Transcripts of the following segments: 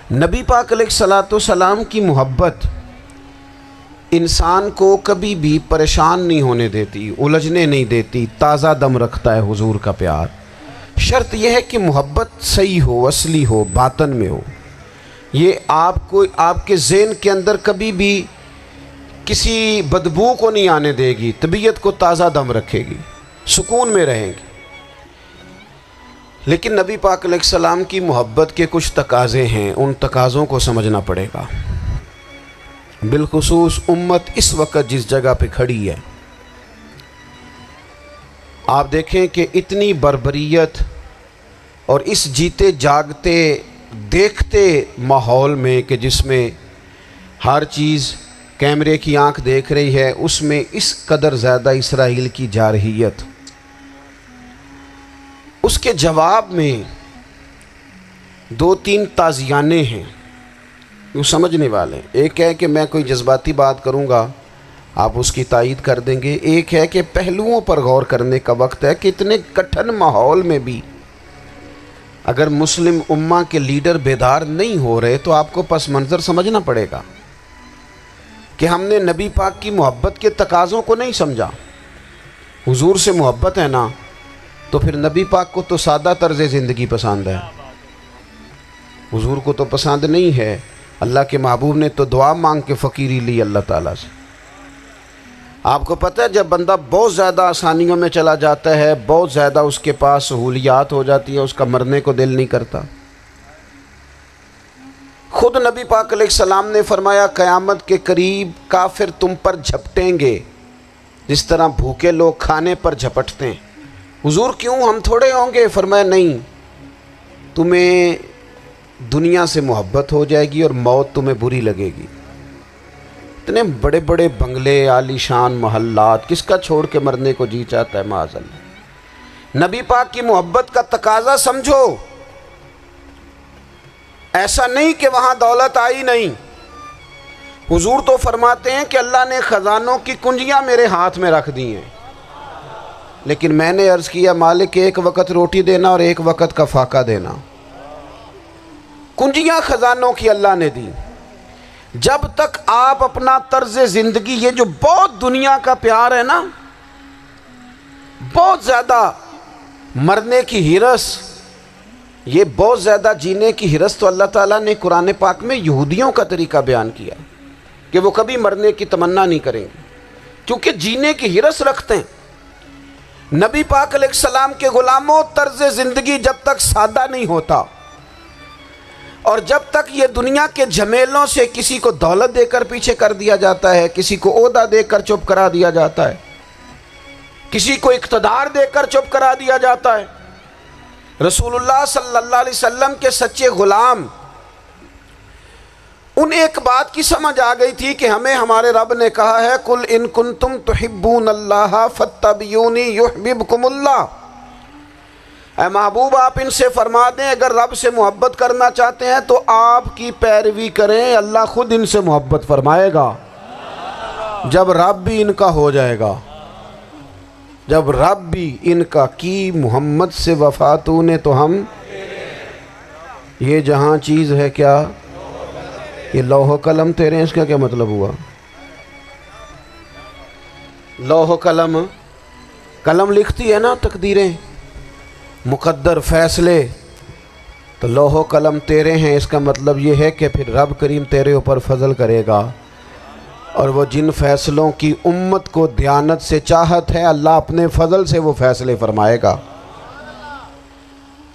نبی پاک علیہ الصلوۃ والسلام کی محبت انسان کو کبھی بھی پریشان نہیں ہونے دیتی، الجھنے نہیں دیتی، تازہ دم رکھتا ہے حضور کا پیار۔ شرط یہ ہے کہ محبت صحیح ہو، اصلی ہو، باطن میں ہو۔ یہ آپ کے ذہن کے اندر کبھی بھی کسی بدبو کو نہیں آنے دے گی، طبیعت کو تازہ دم رکھے گی، سکون میں رہیں گی۔ لیکن نبی پاک علیہ السلام کی محبت کے کچھ تقاضے ہیں، ان تقاضوں کو سمجھنا پڑے گا۔ بالخصوص امت اس وقت جس جگہ پہ کھڑی ہے، آپ دیکھیں کہ اتنی بربریت اور اس جیتے جاگتے دیکھتے ماحول میں کہ جس میں ہر چیز کیمرے کی آنکھ دیکھ رہی ہے، اس میں اس قدر زیادہ اسرائیل کی جارحیت، اس کے جواب میں دو تین تازیانے ہیں وہ سمجھنے والے۔ ایک ہے کہ میں کوئی جذباتی بات کروں گا، آپ اس کی تائید کر دیں گے۔ ایک ہے کہ پہلوؤں پر غور کرنے کا وقت ہے کہ اتنے کٹھن ماحول میں بھی اگر مسلم امہ کے لیڈر بیدار نہیں ہو رہے تو آپ کو پس منظر سمجھنا پڑے گا کہ ہم نے نبی پاک کی محبت کے تقاضوں کو نہیں سمجھا۔ حضور سے محبت ہے نا، تو پھر نبی پاک کو تو سادہ طرز زندگی پسند ہے، حضور کو تو پسند نہیں ہے۔ اللہ کے محبوب نے تو دعا مانگ کے فقیری لی اللہ تعالیٰ سے۔ آپ کو پتہ ہے جب بندہ بہت زیادہ آسانیوں میں چلا جاتا ہے، بہت زیادہ اس کے پاس سہولیات ہو جاتی ہے، اس کا مرنے کو دل نہیں کرتا۔ خود نبی پاک علیہ السلام نے فرمایا قیامت کے قریب کافر تم پر جھپٹیں گے جس طرح بھوکے لوگ کھانے پر جھپٹتے ہیں۔ حضور کیوں، ہم تھوڑے ہوں گے؟ فرمایا نہیں، تمہیں دنیا سے محبت ہو جائے گی اور موت تمہیں بری لگے گی۔ اتنے بڑے بڑے بنگلے، عالی شان محلات، کس کا چھوڑ کے مرنے کو جی چاہتا ہے معاذ اللہ۔ نبی پاک کی محبت کا تقاضا سمجھو، ایسا نہیں کہ وہاں دولت آئی نہیں۔ حضور تو فرماتے ہیں کہ اللہ نے خزانوں کی کنجیاں میرے ہاتھ میں رکھ دی ہیں، لیکن میں نے عرض کیا مالک ایک وقت روٹی دینا اور ایک وقت کا فاقہ دینا۔ کنجیاں خزانوں کی اللہ نے دی۔ جب تک آپ اپنا طرز زندگی، یہ جو بہت دنیا کا پیار ہے نا، بہت زیادہ مرنے کی ہرس، یہ بہت زیادہ جینے کی ہرس، تو اللہ تعالیٰ نے قرآن پاک میں یہودیوں کا طریقہ بیان کیا کہ وہ کبھی مرنے کی تمنا نہیں کریں گے کیونکہ جینے کی ہرس رکھتے ہیں۔ نبی پاک علیہ السلام کے غلاموں، طرز زندگی جب تک سادہ نہیں ہوتا اور جب تک یہ دنیا کے جھمیلوں سے کسی کو دولت دے کر پیچھے کر دیا جاتا ہے، کسی کو عہدہ دے کر چپ کرا دیا جاتا ہے، کسی کو اقتدار دے کر چپ کرا دیا جاتا ہے، رسول اللہ صلی اللہ علیہ وسلم کے سچے غلام ان ایک بات کی سمجھ آ گئی تھی کہ ہمیں ہمارے رب نے کہا ہے قل ان کنتم تحبون اللہ فاتبعونی یحببکم اللہ۔ اے محبوب آپ ان سے فرما دیں اگر رب سے محبت کرنا چاہتے ہیں تو آپ کی پیروی کریں، اللہ خود ان سے محبت فرمائے گا جب رب بھی ان کا ہو جائے گا، جب رب بھی ان کا کی محمد سے وفاتوں نے تو ہم، یہ جہاں چیز ہے کیا، یہ لوح و قلم تیرے ہیں، اس کا کیا مطلب ہوا؟ لوح و قلم، قلم لکھتی ہے نا تقدیریں، مقدر فیصلے، تو لوح و قلم تیرے ہیں، اس کا مطلب یہ ہے کہ پھر رب کریم تیرے اوپر فضل کرے گا، اور وہ جن فیصلوں کی امت کو دیانت سے چاہت ہے اللہ اپنے فضل سے وہ فیصلے فرمائے گا۔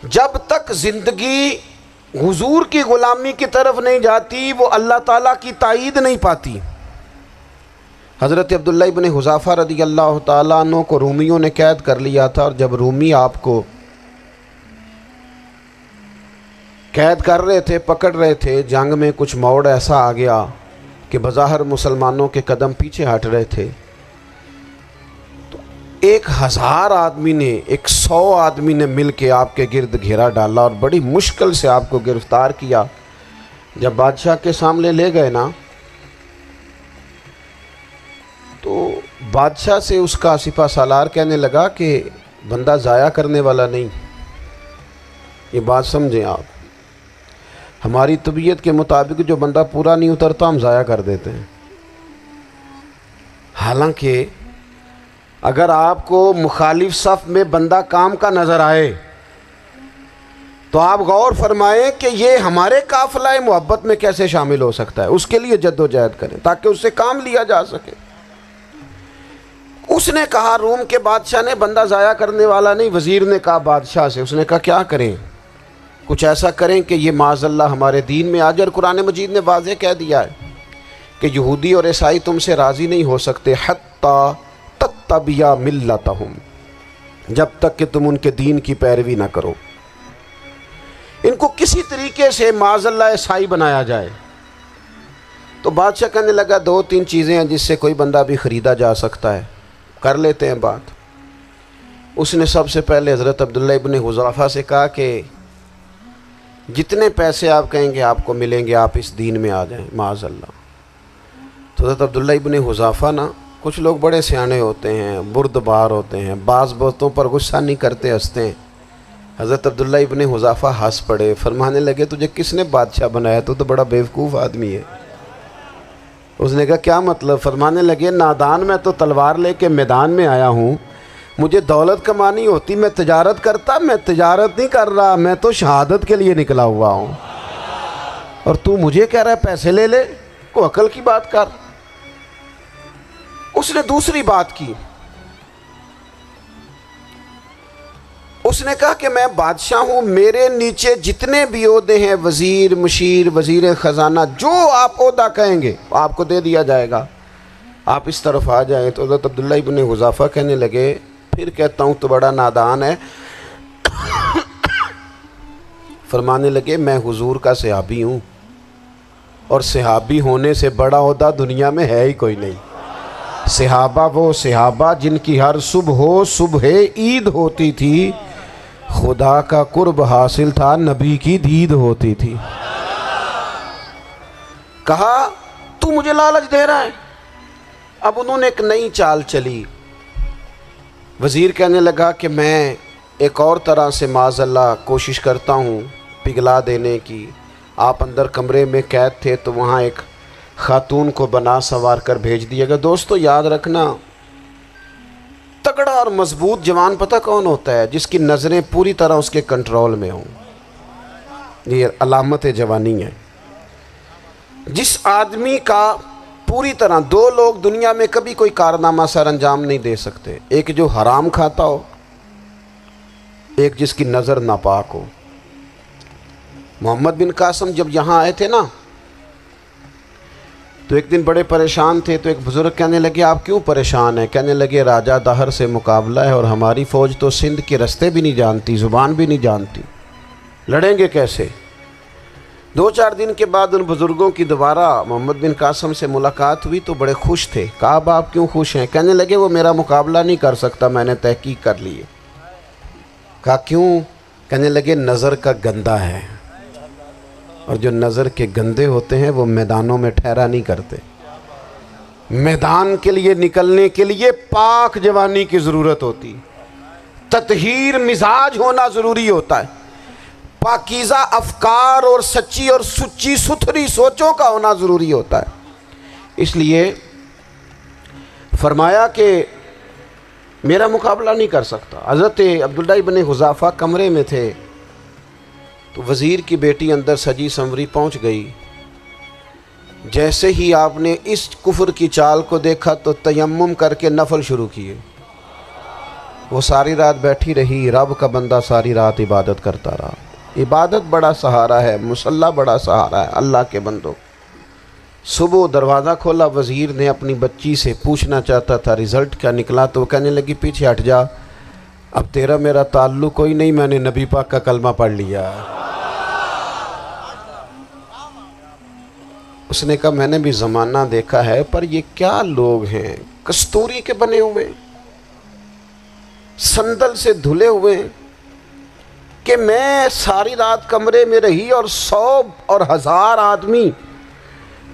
جب تک زندگی حضور کی غلامی کی طرف نہیں جاتی وہ اللہ تعالیٰ کی تائید نہیں پاتی۔ حضرت عبداللہ ابن حذافہ رضی اللہ تعالیٰ عنہ کو رومیوں نے قید کر لیا تھا، اور جب رومی آپ کو قید کر رہے تھے، پکڑ رہے تھے، جنگ میں کچھ موڑ ایسا آ گیا کہ بظاہر مسلمانوں کے قدم پیچھے ہٹ رہے تھے، تو 1000 آدمی نے، 100 آدمی نے مل کے آپ کے گرد گھیرا ڈالا اور بڑی مشکل سے آپ کو گرفتار کیا۔ جب بادشاہ کے سامنے لے گئے نا تو بادشاہ سے اس کا سپہ سالار کہنے لگا کہ بندہ ضائع کرنے والا نہیں، یہ بات سمجھیں آپ۔ ہماری طبیعت کے مطابق جو بندہ پورا نہیں اترتا ہم ضائع کر دیتے ہیں۔ حالانکہ اگر آپ کو مخالف صف میں بندہ کام کا نظر آئے تو آپ غور فرمائیں کہ یہ ہمارے قافلہ محبت میں کیسے شامل ہو سکتا ہے، اس کے لیے جد و جہد کریں تاکہ اس سے کام لیا جا سکے۔ اس نے کہا روم کے بادشاہ نے بندہ ضائع کرنے والا نہیں، وزیر نے کہا بادشاہ سے، اس نے کہا کیا کریں؟ کچھ ایسا کریں کہ یہ معاذ اللہ ہمارے دین میں آج، اور قرآن مجید نے واضح کہہ دیا ہے کہ یہودی اور عیسائی تم سے راضی نہیں ہو سکتے حتی تتبع ملتہم، جب تک کہ تم ان کے دین کی پیروی نہ کرو، ان کو کسی طریقے سے معاذ اللہ عیسائی بنایا جائے۔ تو بادشاہ کہنے لگا دو تین چیزیں ہیں جس سے کوئی بندہ بھی خریدا جا سکتا ہے، کر لیتے ہیں بات۔ اس نے سب سے پہلے حضرت عبداللہ ابن حذافہ سے کہا کہ جتنے پیسے آپ کہیں گے آپ کو ملیں گے، آپ اس دین میں آ جائیں معاذ اللہ۔ تو حضرت عبداللہ ابن حذافہ نا، کچھ لوگ بڑے سیانے ہوتے ہیں، بردبار ہوتے ہیں، بعض باتوں پر غصہ نہیں کرتے، ہنستے ہیں۔ حضرت عبداللہ ابن حذافہ ہنس پڑے، فرمانے لگے تجھے کس نے بادشاہ بنایا؟ تو بڑا بیوقوف آدمی ہے۔ اس نے کہا کیا مطلب؟ فرمانے لگے نادان، میں تو تلوار لے کے میدان میں آیا ہوں، مجھے دولت کمانی ہوتی میں تجارت کرتا، میں تجارت نہیں کر رہا، میں تو شہادت کے لیے نکلا ہوا ہوں، اور تو مجھے کہہ رہا ہے پیسے لے لے، کو عقل کی بات کر۔ اس نے دوسری بات کی، اس نے کہا کہ میں بادشاہ ہوں، میرے نیچے جتنے بھی عہدے ہیں، وزیر، مشیر، وزیر خزانہ، جو آپ عہدہ کہیں گے آپ کو دے دیا جائے گا، آپ اس طرف آ جائیں۔ تو حضرت عبداللہ ابن حذافہ کہنے لگے پھر کہتا ہوں تو بڑا نادان ہے۔ فرمانے لگے میں حضور کا صحابی ہوں، اور صحابی ہونے سے بڑا عہدہ دنیا میں ہے ہی کوئی نہیں۔ صحابہ وہ صحابہ جن کی ہر صبح عید ہوتی تھی، خدا کا قرب حاصل تھا، نبی کی دید ہوتی تھی۔ کہا تو مجھے لالچ دے رہا ہے؟ اب انہوں نے ایک نئی چال چلی۔ وزیر کہنے لگا کہ میں ایک اور طرح سے معاذ اللہ کوشش کرتا ہوں پگھلا دینے کی۔ آپ اندر کمرے میں قید تھے تو وہاں ایک خاتون کو بنا سنوار کر بھیج دیا گیا۔ دوستو یاد رکھنا، تگڑا اور مضبوط جوان پتہ کون ہوتا ہے؟ جس کی نظریں پوری طرح اس کے کنٹرول میں ہوں۔ یہ علامت جوانی ہے۔ جس آدمی کا پوری طرح، دو لوگ دنیا میں کبھی کوئی کارنامہ سر انجام نہیں دے سکتے، ایک جو حرام کھاتا ہو، ایک جس کی نظر ناپاک ہو۔ محمد بن قاسم جب یہاں آئے تھے نا تو ایک دن بڑے پریشان تھے، تو ایک بزرگ کہنے لگے آپ کیوں پریشان ہیں؟ کہنے لگے راجہ دہر سے مقابلہ ہے، اور ہماری فوج تو سندھ کے رستے بھی نہیں جانتی، زبان بھی نہیں جانتی، لڑیں گے کیسے؟ دو چار دن کے بعد ان بزرگوں کی دوبارہ محمد بن قاسم سے ملاقات ہوئی تو بڑے خوش تھے۔ کہا اب آپ کیوں خوش ہیں؟ کہنے لگے وہ میرا مقابلہ نہیں کر سکتا، میں نے تحقیق کر لی ہے۔ کہا کیوں؟ کہنے لگے نظر کا گندہ ہے، اور جو نظر کے گندے ہوتے ہیں وہ میدانوں میں ٹھہرا نہیں کرتے۔ میدان کے لیے نکلنے کے لیے پاک جوانی کی ضرورت ہوتی، تطہیر مزاج ہونا ضروری ہوتا ہے، پاکیزہ افکار اور سچی اور سچی ستھری سوچوں کا ہونا ضروری ہوتا ہے۔ اس لیے فرمایا کہ میرا مقابلہ نہیں کر سکتا۔ حضرت عبداللہ ابن حذافہ کمرے میں تھے تو وزیر کی بیٹی اندر سجی سنوری پہنچ گئی۔ جیسے ہی آپ نے اس کفر کی چال کو دیکھا تو تیمم کر کے نفل شروع کیے۔ وہ ساری رات بیٹھی رہی، رب کا بندہ ساری رات عبادت کرتا رہا۔ عبادت بڑا سہارا ہے، مصلی بڑا سہارا ہے اللہ کے بندوں۔ صبح دروازہ کھولا، وزیر نے اپنی بچی سے پوچھنا چاہتا تھا رزلٹ کیا نکلا، تو وہ کہنے لگی پیچھے ہٹ جا، اب تیرا میرا تعلق کوئی نہیں، میں نے نبی پاک کا کلمہ پڑھ لیا۔ اس نے کہا میں نے بھی زمانہ دیکھا ہے، پر یہ کیا لوگ ہیں، کستوری کے بنے ہوئے، سندل سے دھلے ہوئے، کہ میں ساری رات کمرے میں رہی اور 100 اور 1000 آدمی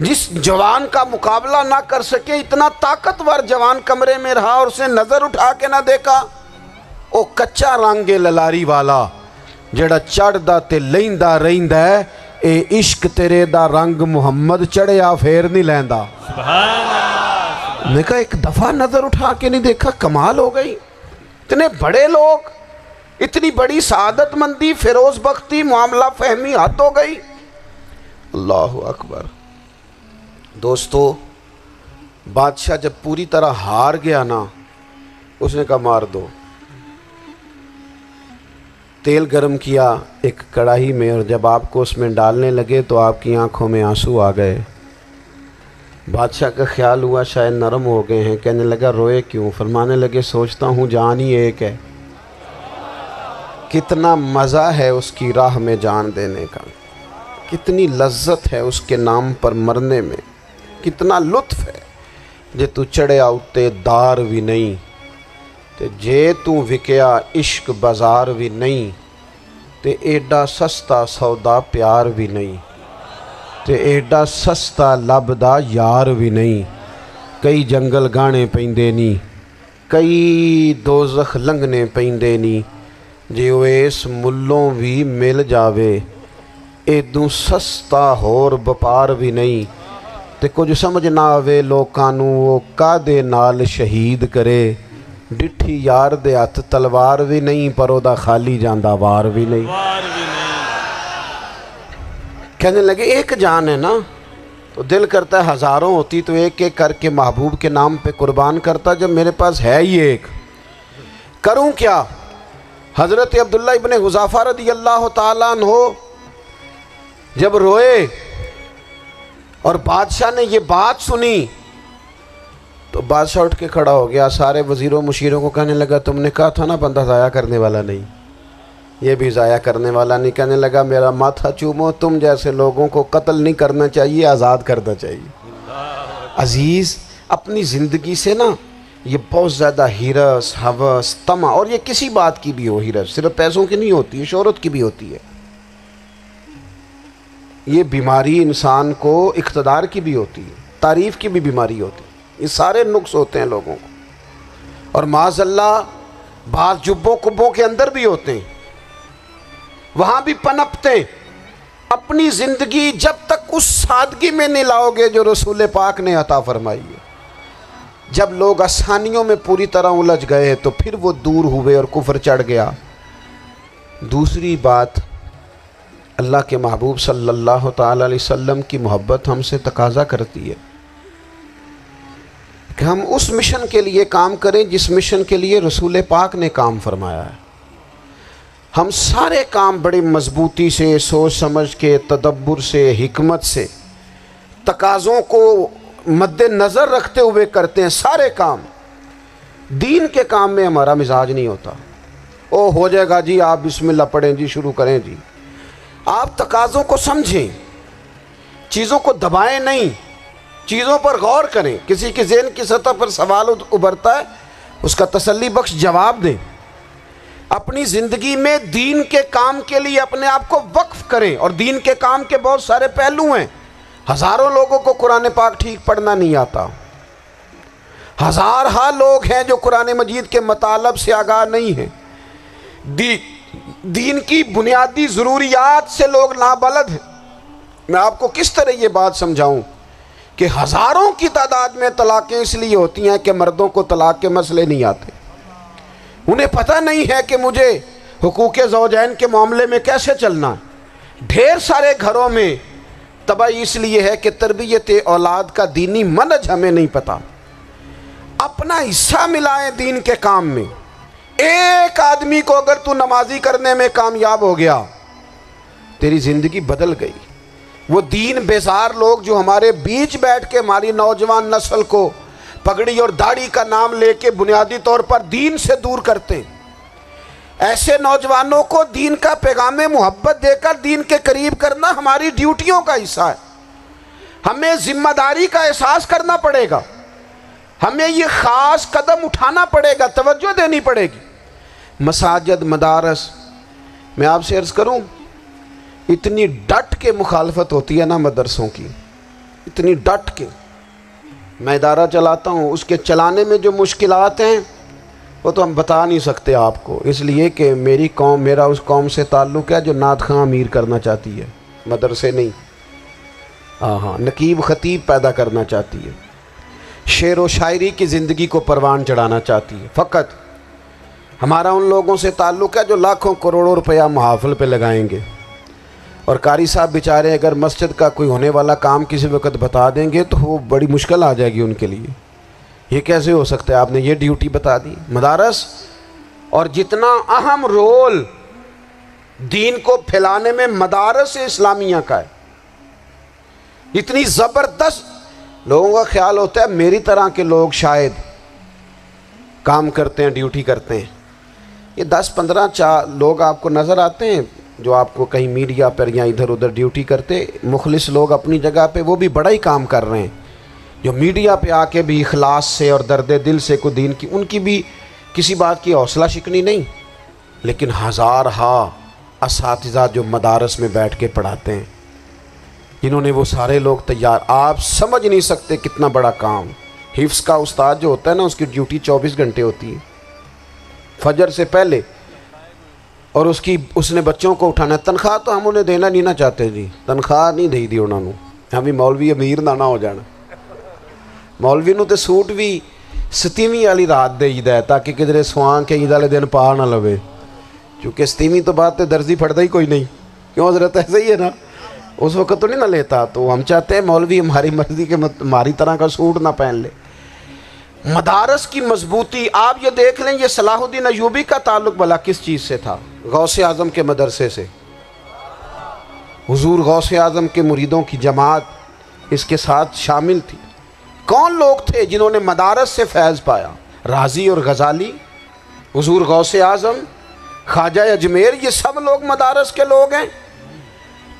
جس جوان کا مقابلہ نہ کر سکے، اتنا طاقتور جوان کمرے میں رہا اور اسے نظر اٹھا کے نہ دیکھا۔ او کچا رنگ للاری والا جڑا چڑھدا تے لیندا رہندا ہے، اے عشق تیرے دا رنگ محمد چڑھیا پھر نہیں لیندا۔ میں نے کہا ایک دفعہ نظر اٹھا کے نہیں دیکھا؟ کمال ہو گئی، اتنے بڑے لوگ، اتنی بڑی سعادت مندی، فیروز بختی، معاملہ فہمی، حد ہو گئی۔ اللہ اکبر۔ دوستو بادشاہ جب پوری طرح ہار گیا نا، اس نے کہا مار دو۔ تیل گرم کیا ایک کڑاہی میں، اور جب آپ کو اس میں ڈالنے لگے تو آپ کی آنکھوں میں آنسو آ گئے۔ بادشاہ کا خیال ہوا شاید نرم ہو گئے ہیں، کہنے لگا روئے کیوں؟ فرمانے لگے سوچتا ہوں جان ہی ایک ہے، کتنا مزہ ہے اس کی راہ میں جان دینے کا، کتنی لذت ہے اس کے نام پر مرنے میں، کتنا لطف ہے۔ جے تو چڑھیا اتے دار بھی نہیں تے جے تو وکیا عشق بازار بھی نہیں، تے ایڈا سستا سودا پیار بھی نہیں، تے ایڈا سستا لبدا یار بھی نہیں۔ کئی جنگل گانے پیندے نی، کئی دوزخ لنگنے پیندے نی، جے اس ملوں بھی مل جاوے ایدوں سستا ہور بپار بھی نہیں۔ تے کچھ سمجھ نہ آوے لوکاں نوں وہ کادے نال شہید کرے، ڈٹھی یار دے ہاتھ تلوار بھی نہیں، پر او دا خالی جاندہ وار بھی نہیں۔ کہنے لگے ایک جان ہے نا، تو دل کرتا ہے ہزاروں ہوتی تو ایک ایک کر کے محبوب کے نام پہ قربان کرتا، جب میرے پاس ہے ہی ایک، کروں کیا؟ حضرت عبداللہ ابن حذافہ رضی اللہ تعالیٰ عنہ جب روئے اور بادشاہ نے یہ بات سنی تو بادشاہ اٹھ کے کھڑا ہو گیا، سارے وزیروں مشیروں کو کہنے لگا تم نے کہا تھا نا بندہ ضائع کرنے والا نہیں، یہ بھی ضائع کرنے والا نہیں۔ کہنے لگا میرا ماتھا چومو، تم جیسے لوگوں کو قتل نہیں کرنا چاہیے، آزاد کرنا چاہیے۔ عزیز اپنی زندگی سے نا یہ بہت زیادہ ہرس، ہوس، طمع، اور یہ کسی بات کی بھی ہو، ہرس صرف پیسوں کی نہیں ہوتی ہے، شہرت کی بھی ہوتی ہے، یہ بیماری انسان کو اقتدار کی بھی ہوتی ہے، تعریف کی بھی بیماری ہوتی ہے، یہ سارے نقص ہوتے ہیں لوگوں کو، اور معاذ اللہ بعض جبوں کبوں کے اندر بھی ہوتے ہیں، وہاں بھی پنپتے ہیں۔ اپنی زندگی جب تک اس سادگی میں نہیں لاؤ گے جو رسول پاک نے عطا فرمائی ہے، جب لوگ آسانیوں میں پوری طرح الجھ گئے تو پھر وہ دور ہوئے اور کفر چڑھ گیا۔ دوسری بات، اللہ کے محبوب صلی اللہ تعالیٰ علیہ وسلم کی محبت ہم سے تقاضا کرتی ہے کہ ہم اس مشن کے لیے کام کریں جس مشن کے لیے رسول پاک نے کام فرمایا ہے۔ ہم سارے کام بڑی مضبوطی سے، سوچ سمجھ کے، تدبر سے، حکمت سے، تقاضوں کو مد نظر رکھتے ہوئے کرتے ہیں سارے کام۔ دین کے کام میں ہمارا مزاج نہیں ہوتا، او ہو جائے گا جی، آپ بسم اللہ پڑھیں جی، شروع کریں جی۔ آپ تقاضوں کو سمجھیں، چیزوں کو دبائیں نہیں، چیزوں پر غور کریں۔ کسی کے ذہن کی سطح پر سوال ابھرتا ہے، اس کا تسلی بخش جواب دیں۔ اپنی زندگی میں دین کے کام کے لیے اپنے آپ کو وقف کریں، اور دین کے کام کے بہت سارے پہلو ہیں۔ ہزاروں لوگوں کو قرآن پاک ٹھیک پڑھنا نہیں آتا، ہزارہا لوگ ہیں جو قرآن مجید کے مطالب سے آگاہ نہیں ہیں، دین کی بنیادی ضروریات سے لوگ نابلد ہیں۔ میں آپ کو کس طرح یہ بات سمجھاؤں کہ ہزاروں کی تعداد میں طلاقیں اس لیے ہوتی ہیں کہ مردوں کو طلاق کے مسئلے نہیں آتے، انہیں پتہ نہیں ہے کہ مجھے حقوق زوجین کے معاملے میں کیسے چلنا ہے۔ ڈھیر سارے گھروں میں تباہی اس لیے ہے کہ تربیت اولاد کا دینی منہج ہمیں نہیں پتہ۔ اپنا حصہ ملائیں دین کے کام میں۔ ایک آدمی کو اگر تو نمازی کرنے میں کامیاب ہو گیا، تیری زندگی بدل گئی۔ وہ دین بیزار لوگ جو ہمارے بیچ بیٹھ کے ہماری نوجوان نسل کو پگڑی اور داڑھی کا نام لے کے بنیادی طور پر دین سے دور کرتے ہیں، ایسے نوجوانوں کو دین کا پیغام محبت دے کر دین کے قریب کرنا ہماری ڈیوٹیوں کا حصہ ہے۔ ہمیں ذمہ داری کا احساس کرنا پڑے گا، ہمیں یہ خاص قدم اٹھانا پڑے گا، توجہ دینی پڑے گی۔ مساجد، مدارس، میں آپ سے عرض کروں، اتنی ڈٹ کے مخالفت ہوتی ہے نا مدرسوں کی، اتنی ڈٹ کے۔ میں ادارہ چلاتا ہوں، اس کے چلانے میں جو مشکلات ہیں وہ تو ہم بتا نہیں سکتے آپ کو، اس لیے کہ میری قوم، میرا اس قوم سے تعلق ہے جو نعت خواں امیر کرنا چاہتی ہے۔ مدرسے نہیں، ہاں نقیب خطیب پیدا کرنا چاہتی ہے، شعر و شاعری کی زندگی کو پروان چڑھانا چاہتی ہے۔ فقط ہمارا ان لوگوں سے تعلق ہے جو لاکھوں کروڑوں روپیہ محافل پہ لگائیں گے، اور قاری صاحب بیچارے اگر مسجد کا کوئی ہونے والا کام کسی وقت بتا دیں گے تو وہ بڑی مشکل آ جائے گی ان کے لیے۔ یہ کیسے ہو سکتا ہے، آپ نے یہ ڈیوٹی بتا دی؟ مدارس اور جتنا اہم رول دین کو پھیلانے میں مدارس اسلامیہ کا ہے، اتنی زبردست، لوگوں کا خیال ہوتا ہے میری طرح کے لوگ شاید کام کرتے ہیں، ڈیوٹی کرتے ہیں۔ یہ 10-15 لوگ آپ کو نظر آتے ہیں جو آپ کو کہیں میڈیا پر یا ادھر ادھر ڈیوٹی کرتے، مخلص لوگ اپنی جگہ پہ، وہ بھی بڑا ہی کام کر رہے ہیں، جو میڈیا پہ آ کے بھی اخلاص سے اور درد دل سے کو دین کی، ان کی بھی کسی بات کی حوصلہ شکنی نہیں، لیکن ہزارہا اساتذہ جو مدارس میں بیٹھ کے پڑھاتے ہیں، جنہوں نے وہ سارے لوگ تیار، آپ سمجھ نہیں سکتے کتنا بڑا کام۔ حفظ کا استاد جو ہوتا ہے نا، اس کی ڈیوٹی 24 گھنٹے ہوتی ہے، فجر سے پہلے، اور اس نے بچوں کو اٹھانا ہے۔ تنخواہ تو ہم انہیں دینا نہیں نہ چاہتے جی، تنخواہ نہیں دے دی انہوں نے، ہمیں مولوی امیر نہ ہو جانا، مولوی نو تے سوٹ بھی 27ویں والی رات دے ہے تاکہ کدھر سوان کے عید والے دن پا نہ لوے، چونکہ 27ویں تو بات تے درزی پھڑتا ہی کوئی نہیں، کیوں حضرت؟ ایسے ہی ہے نا، اس وقت تو نہیں نہ لیتا، تو ہم چاہتے ہیں مولوی ہماری مرضی کے ہماری طرح کا سوٹ نہ پہن لے۔ مدارس کی مضبوطی آپ یہ دیکھ لیں، یہ صلاح الدین ایوبی کا تعلق بھلا کس چیز سے تھا؟ غوث اعظم کے مدرسے سے۔ حضور غوث اعظم کے مریدوں کی جماعت اس کے ساتھ شامل تھی۔ کون لوگ تھے جنہوں نے مدارس سے فیض پایا؟ رازی اور غزالی، حضور غوث اعظم، خواجہ اجمیر، یہ سب لوگ مدارس کے لوگ ہیں۔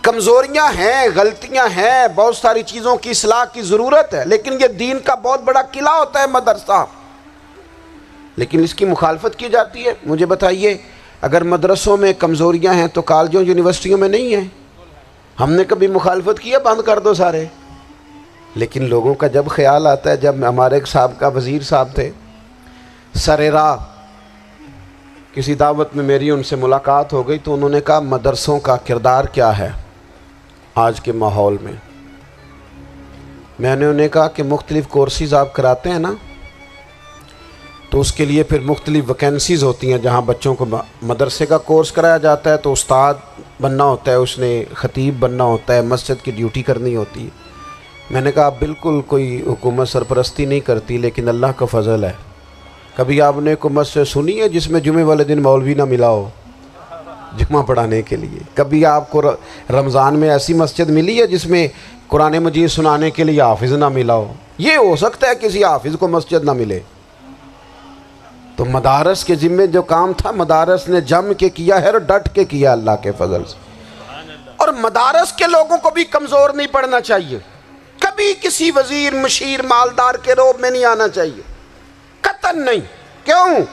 کمزوریاں ہیں، غلطیاں ہیں، بہت ساری چیزوں کی اصلاح کی ضرورت ہے، لیکن یہ دین کا بہت بڑا قلعہ ہوتا ہے مدرسہ، لیکن اس کی مخالفت کی جاتی ہے۔ مجھے بتائیے، اگر مدرسوں میں کمزوریاں ہیں تو کالجوں یونیورسٹیوں میں نہیں ہیں؟ ہم نے کبھی مخالفت کی ہے بند کر دو سارے؟ لیکن لوگوں کا جب خیال آتا ہے، جب ہمارے ایک صاحب کا وزیر صاحب تھے سر راہ، کسی دعوت میں میری ان سے ملاقات ہو گئی تو انہوں نے کہا مدرسوں کا کردار کیا ہے آج کے ماحول میں؟ میں نے انہیں کہا کہ مختلف کورسز آپ کراتے ہیں نا، تو اس کے لیے پھر مختلف ویکینسیز ہوتی ہیں، جہاں بچوں کو مدرسے کا کورس کرایا جاتا ہے تو استاد بننا ہوتا ہے، اس نے خطیب بننا ہوتا ہے، مسجد کی ڈیوٹی کرنی ہوتی ہے۔ میں نے کہا آپ بالکل کوئی حکومت سرپرستی نہیں کرتی، لیکن اللہ کا فضل ہے، کبھی آپ نے حکومت سے سنی ہے جس میں جمعے والے دن مولوی نہ ملا ہو جمعہ پڑھانے کے لیے؟ کبھی آپ کو رمضان میں ایسی مسجد ملی ہے جس میں قرآن مجید سنانے کے لیے حافظ نہ ملا ہو؟ یہ ہو سکتا ہے کسی حافظ کو مسجد نہ ملے۔ تو مدارس کے ذمے جو کام تھا مدارس نے جم کے کیا ہے اور ڈٹ کے کیا اللہ کے فضل سے۔ اور مدارس کے لوگوں کو بھی کمزور نہیں پڑنا چاہیے، کبھی کسی وزیر مشیر مالدار کے روب میں نہیں آنا چاہیے، قطعاً نہیں۔ کیوں؟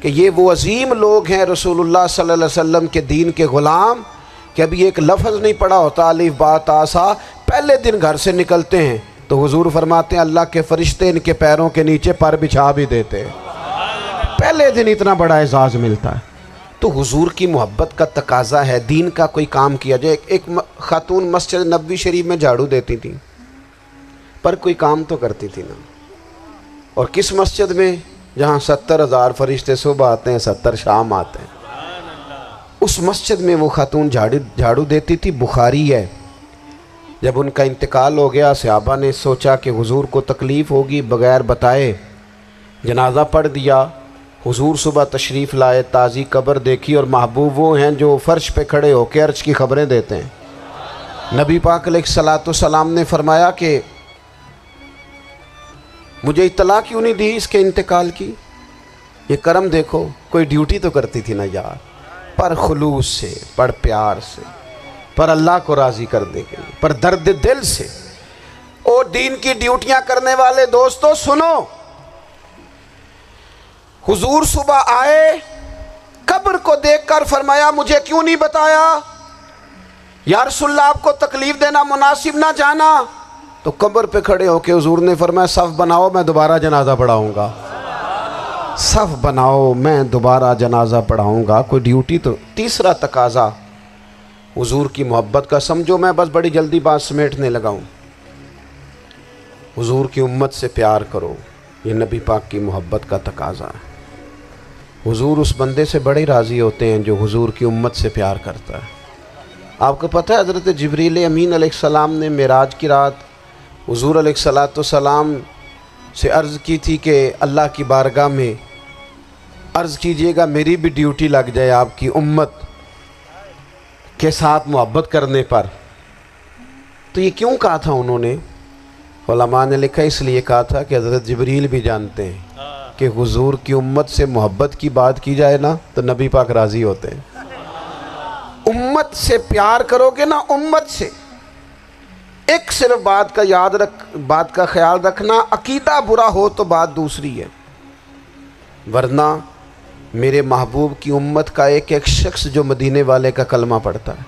کہ یہ وہ عظیم لوگ ہیں رسول اللہ صلی اللہ علیہ وسلم کے دین کے غلام، کہ ابھی ایک لفظ نہیں پڑھا ہوتا الف با تا سا، پہلے دن گھر سے نکلتے ہیں تو حضور فرماتے ہیں اللہ کے فرشتے ان کے پیروں کے نیچے پر بچھا بھی دیتے ہیں، پہلے دن اتنا بڑا اعزاز ملتا ہے۔ تو حضور کی محبت کا تقاضا ہے، دین کا کوئی کام کیا جائے۔ ایک خاتون مسجد نبوی شریف میں جھاڑو دیتی تھی، پر کوئی کام تو کرتی تھی نا۔ اور کس مسجد میں؟ جہاں 70,000 فرشتے صبح آتے ہیں، 70 شام آتے ہیں، اس مسجد میں وہ خاتون جھاڑو دیتی تھی۔ بخاری ہے، جب ان کا انتقال ہو گیا صحابہ نے سوچا کہ حضور کو تکلیف ہوگی، بغیر بتائے جنازہ پڑھ دیا۔ حضور صبح تشریف لائے، تازی قبر دیکھی، اور محبوب وہ ہیں جو فرش پہ کھڑے ہو کے عرش کی خبریں دیتے ہیں۔ نبی پاک علیہ الصلوۃ والسلام نے فرمایا کہ مجھے اطلاع کیوں نہیں دی اس کے انتقال کی؟ یہ کرم دیکھو، کوئی ڈیوٹی تو کرتی تھی نا یار، پر خلوص سے، پر پیار سے، پر اللہ کو راضی کرنے کے لیے، پر درد دل سے۔ اور دین کی ڈیوٹیاں کرنے والے دوستو سنو، حضور صبح آئے، قبر کو دیکھ کر فرمایا مجھے کیوں نہیں بتایا؟ یا رسول اللہ آپ کو تکلیف دینا مناسب نہ جانا؟ تو قبر پہ کھڑے ہو کے حضور نے فرمایا صف بناؤ، میں دوبارہ جنازہ پڑھاؤں گا، صف بناؤ میں دوبارہ جنازہ پڑھاؤں گا۔ کوئی ڈیوٹی تو۔ تیسرا تقاضا حضور کی محبت کا سمجھو، میں بس بڑی جلدی بات سمیٹنے لگا ہوں۔ حضور کی امت سے پیار کرو، یہ نبی پاک کی محبت کا تقاضا ہے۔ حضور اس بندے سے بڑے راضی ہوتے ہیں جو حضور کی امت سے پیار کرتا ہے۔ آپ کو پتہ ہے حضرت جبریل امین علیہ السلام نے معراج کی رات حضور علیہ السلام سے عرض کی تھی کہ اللہ کی بارگاہ میں عرض کیجئے گا میری بھی ڈیوٹی لگ جائے آپ کی امت کے ساتھ محبت کرنے پر۔ تو یہ کیوں کہا تھا انہوں نے؟ علماء نے لکھا اس لیے کہا تھا کہ حضرت جبریل بھی جانتے ہیں کہ حضور کی امت سے محبت کی بات کی جائے نا تو نبی پاک راضی ہوتے ہیں۔ امت سے پیار کرو گے نا، امت سے ایک صرف بات کا خیال رکھنا، عقیدہ برا ہو تو بات دوسری ہے، ورنہ میرے محبوب کی امت کا ایک ایک شخص جو مدینے والے کا کلمہ پڑھتا ہے،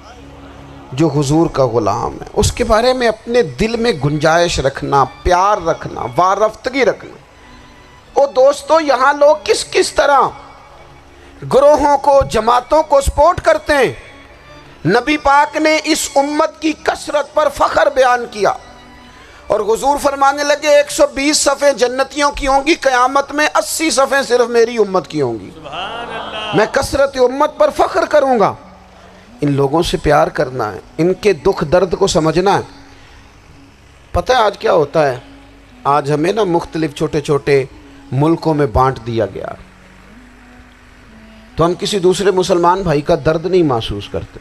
جو حضور کا غلام ہے، اس کے بارے میں اپنے دل میں گنجائش رکھنا، پیار رکھنا، وارفتگی رکھنا۔ اور دوستو یہاں لوگ کس طرح گروہوں کو، جماعتوں کو سپورٹ کرتے ہیں۔ نبی پاک نے اس امت کی کثرت پر فخر بیان کیا اور حضور فرمانے لگے 120 صفیں جنتیوں کی ہوں گی، قیامت میں 80 صفیں صرف میری امت کی ہوں گی۔ میں کثرت امت پر فخر کروں گا۔ ان لوگوں سے پیار کرنا ہے، ان کے دکھ درد کو سمجھنا ہے۔ پتہ ہے آج کیا ہوتا ہے؟ آج ہمیں نا مختلف چھوٹے چھوٹے ملکوں میں بانٹ دیا گیا، تو ہم کسی دوسرے مسلمان بھائی کا درد نہیں محسوس کرتے،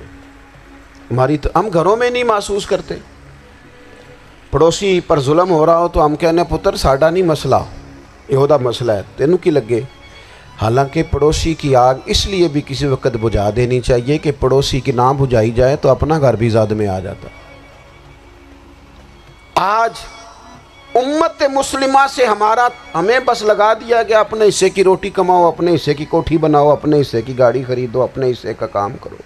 ہم گھروں میں نہیں محسوس کرتے۔ پڑوسی پر ظلم ہو رہا ہو تو ہم کہنے پتر ساڈا نہیں مسئلہ، یہ دا مسئلہ ہے، تینوں کی لگے۔ حالانکہ پڑوسی کی آگ اس لیے بھی کسی وقت بجھا دینی چاہیے کہ پڑوسی کی نہ بجھائی جائے تو اپنا گھر بھی زاد میں آ جاتا۔ آج امت مسلمہ سے ہمیں بس لگا دیا گیا اپنے حصے کی روٹی کماؤ، اپنے حصے کی کوٹھی بناؤ، اپنے حصے کی گاڑی خریدو، اپنے حصے کا کام کرو۔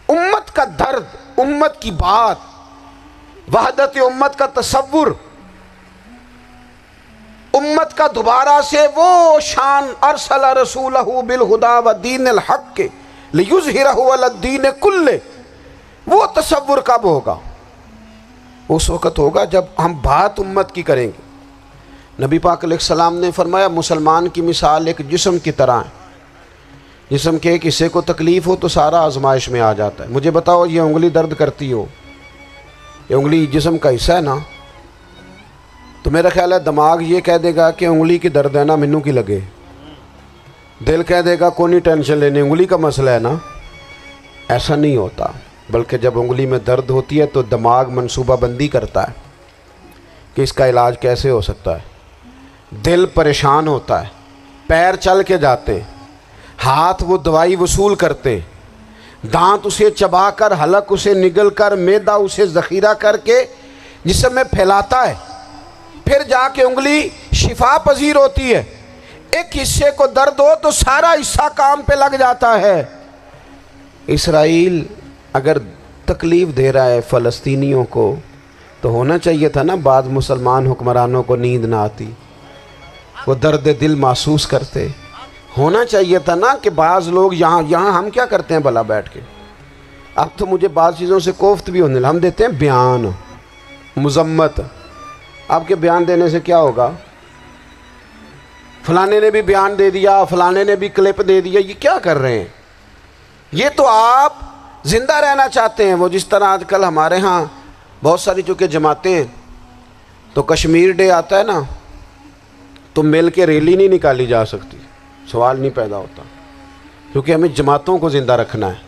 امت کا درد، امت کی بات، وحدت امت کا تصور، امت کا دوبارہ سے وہ شان ارسل رسولہ بالہدی ودین الحق لیظہرہ علی الدین کلہ، وہ تصور کب ہوگا؟ اس وقت ہوگا جب ہم بات امت کی کریں گے۔ نبی پاک علیہ السلام نے فرمایا مسلمان کی مثال ایک جسم کی طرح ہے، جسم کے ایک حصے کو تکلیف ہو تو سارا آزمائش میں آ جاتا ہے۔ مجھے بتاؤ یہ انگلی درد کرتی ہو، یہ انگلی جسم کا حصہ ہے نا، تو میرا خیال ہے دماغ یہ کہہ دے گا کہ انگلی کی درد ہے نا مینوں کی لگے، دل کہہ دے گا کوئی نہیں ٹینشن لینے، انگلی کا مسئلہ ہے نا۔ ایسا نہیں ہوتا، بلکہ جب انگلی میں درد ہوتی ہے تو دماغ منصوبہ بندی کرتا ہے کہ اس کا علاج کیسے ہو سکتا ہے، دل پریشان ہوتا ہے، پیر چل کے جاتے، ہاتھ وہ دوائی وصول کرتے، دانت اسے چبا کر، حلق اسے نگل کر، معدہ اسے ذخیرہ کر کے جسم میں پھیلاتا ہے، پھر جا کے انگلی شفا پذیر ہوتی ہے۔ ایک حصے کو درد ہو تو سارا حصہ کام پہ لگ جاتا ہے۔ اسرائیل اگر تکلیف دے رہا ہے فلسطینیوں کو تو ہونا چاہیے تھا نا بعض مسلمان حکمرانوں کو نیند نہ آتی، وہ درد دل محسوس کرتے۔ ہونا چاہیے تھا نا کہ بعض لوگ یہاں ہم کیا کرتے ہیں بھلا بیٹھ کے، اب تو مجھے بعض چیزوں سے کوفت بھی ہونے لگا، ہم دیتے ہیں بیان، مذمت۔ آپ کے بیان دینے سے کیا ہوگا؟ فلانے نے بھی بیان دے دیا، فلانے نے بھی کلپ دے دیا، یہ کیا کر رہے ہیں؟ یہ تو آپ زندہ رہنا چاہتے ہیں۔ وہ جس طرح آج کل ہمارے ہاں بہت ساری چونکہ جماعتیں ہیں تو کشمیر ڈے آتا ہے نا تو مل کے ریلی نہیں نکالی جا سکتی، سوال نہیں پیدا ہوتا، کیونکہ ہمیں جماعتوں کو زندہ رکھنا ہے۔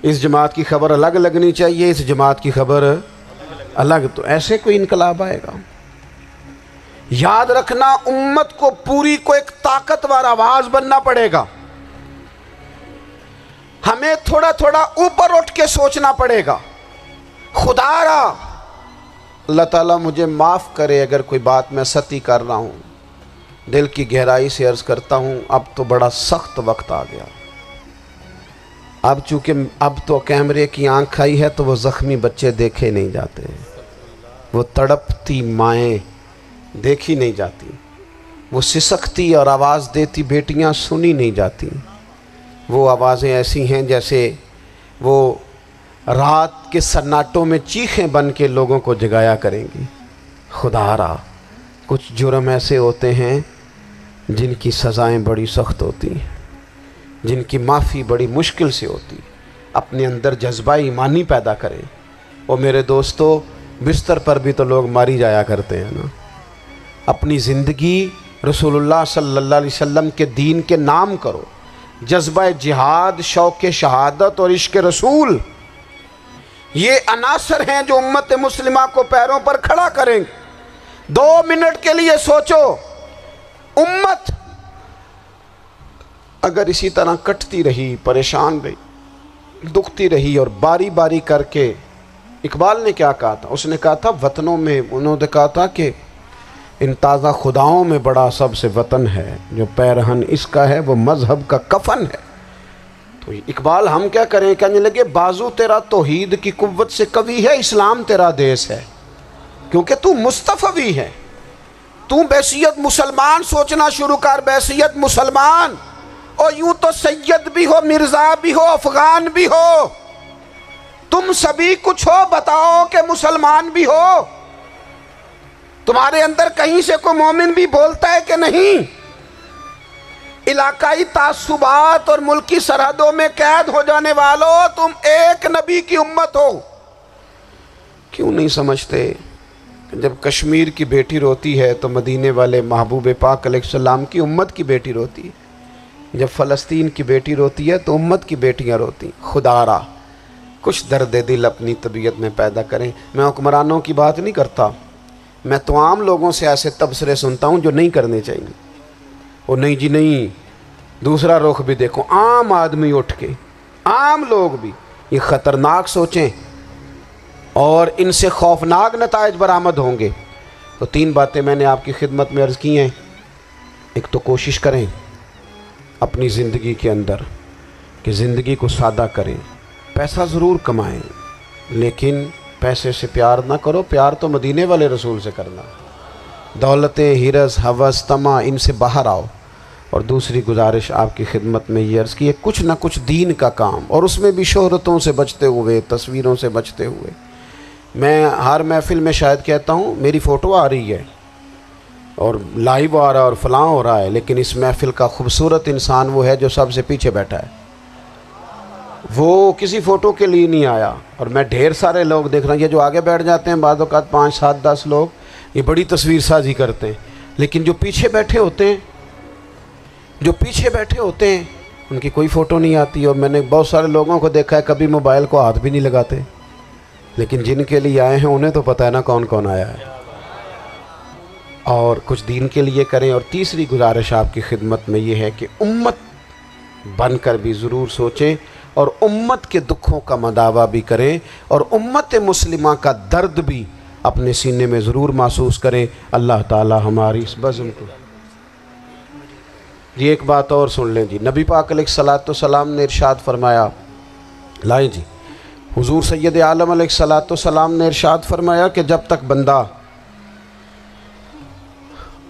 اس جماعت کی خبر الگ لگنی چاہیے، اس جماعت کی خبر الگ، تو ایسے کوئی انقلاب آئے گا؟ یاد رکھنا امت کو پوری کو ایک طاقتور آواز بننا پڑے گا، ہمیں تھوڑا تھوڑا اوپر اٹھ کے سوچنا پڑے گا۔ خدا را اللہ تعالیٰ مجھے معاف کرے اگر کوئی بات میں سطحی کر رہا ہوں، دل کی گہرائی سے عرض کرتا ہوں اب تو بڑا سخت وقت آ گیا۔ اب چونکہ اب تو کیمرے کی آنکھ آئی ہے تو وہ زخمی بچے دیکھے نہیں جاتے، وہ تڑپتی مائیں دیکھی نہیں جاتی، وہ سسکتی اور آواز دیتی بیٹیاں سنی نہیں جاتی۔ وہ آوازیں ایسی ہیں جیسے وہ رات کے سناٹوں میں چیخیں بن کے لوگوں کو جگایا کریں گی۔ خدا را کچھ جرم ایسے ہوتے ہیں جن کی سزائیں بڑی سخت ہوتی ہیں، جن کی معافی بڑی مشکل سے ہوتی ہے۔ اپنے اندر جذبہ ایمانی پیدا کریں۔ اور میرے دوستو، بستر پر بھی تو لوگ ماری جایا کرتے ہیں نا۔ اپنی زندگی رسول اللہ صلی اللہ علیہ وسلم کے دین کے نام کرو۔ جذبہ جہاد، شوق شہادت اور عشق رسول، یہ عناصر ہیں جو امت مسلمہ کو پیروں پر کھڑا کریں گے۔ 2 منٹ کے لیے سوچو، امت اگر اسی طرح کٹتی رہی، پریشان رہی، دکھتی رہی، اور باری باری کر کے، اقبال نے کیا کہا تھا؟ اس نے کہا تھا وطنوں میں، انہوں نے کہا تھا کہ ان تازہ خداؤں میں بڑا سب سے وطن ہے، جو پیرہن اس کا ہے وہ مذہب کا کفن ہے۔ تو اقبال ہم کیا کریں؟ کہنے لگے بازو تیرا توحید کی قوت سے قوی ہے، اسلام تیرا دیس ہے، کیونکہ تو مصطفی ہے۔ تو بحیثیت مسلمان سوچنا شروع کر، بحیثیت مسلمان، اور یوں تو سید بھی ہو، مرزا بھی ہو، افغان بھی ہو، تم سبھی کچھ ہو، بتاؤ کہ مسلمان بھی ہو۔ تمہارے اندر کہیں سے کوئی مومن بھی بولتا ہے کہ نہیں؟ علاقائی تعصبات اور ملکی سرحدوں میں قید ہو جانے والوں، تم ایک نبی کی امت ہو۔ کیوں نہیں سمجھتے کہ جب کشمیر کی بیٹی روتی ہے تو مدینے والے محبوب پاک علیہ السلام کی امت کی بیٹی روتی ہے، جب فلسطین کی بیٹی روتی ہے تو امت کی بیٹیاں روتی ہیں۔ خدا را کچھ درد دل اپنی طبیعت میں پیدا کریں۔ میں حکمرانوں کی بات نہیں کرتا، میں تو عام لوگوں سے ایسے تبصرے سنتا ہوں جو نہیں کرنے چاہیے۔ وہ نہیں جی نہیں، دوسرا رخ بھی دیکھو، عام آدمی اٹھ کے، عام لوگ بھی یہ خطرناک سوچیں اور ان سے خوفناک نتائج برآمد ہوں گے۔ تو 3 باتیں میں نے آپ کی خدمت میں عرض کی ہیں۔ ایک تو کوشش کریں اپنی زندگی کے اندر کہ زندگی کو سادہ کریں۔ پیسہ ضرور کمائیں، لیکن پیسے سے پیار نہ کرو، پیار تو مدینے والے رسول سے کرنا۔ دولتیں، ہرس، ہوس، طمع، ان سے باہر آؤ۔ اور دوسری گزارش آپ کی خدمت میں یہ عرض کی ہے، کچھ نہ کچھ دین کا کام، اور اس میں بھی شہرتوں سے بچتے ہوئے، تصویروں سے بچتے ہوئے۔ میں ہر محفل میں شاید کہتا ہوں میری فوٹو آ رہی ہے اور لائیو آ رہا ہے اور فلاں ہو رہا ہے، لیکن اس محفل کا خوبصورت انسان وہ ہے جو سب سے پیچھے بیٹھا ہے۔ وہ کسی فوٹو کے لیے نہیں آیا۔ اور میں ڈھیر سارے لوگ دیکھ رہا ہوں، یہ جو آگے بیٹھ جاتے ہیں بعض اوقات 5، 7، 10 لوگ، یہ بڑی تصویر سازی کرتے ہیں، لیکن جو پیچھے بیٹھے ہوتے ہیں ان کی کوئی فوٹو نہیں آتی۔ اور میں نے بہت سارے لوگوں کو دیکھا ہے کبھی موبائل کو ہاتھ بھی نہیں لگاتے، لیکن جن کے لیے آئے ہیں انہیں تو پتہ ہے نا کون کون آیا ہے۔ اور کچھ دین کے لیے کریں۔ اور تیسری گزارش آپ کی خدمت میں یہ ہے کہ امت بن کر بھی ضرور سوچیں، اور امت کے دکھوں کا مداوع بھی کریں، اور امت مسلمہ کا درد بھی اپنے سینے میں ضرور محسوس کریں۔ اللہ تعالی ہماری اس بزم کو جی ایک بات اور سن لیں جی۔ نبی پاک علیہ السلام نے ارشاد فرمایا، لائیں جی، حضور سید عالم علیہ السلام نے ارشاد فرمایا کہ جب تک بندہ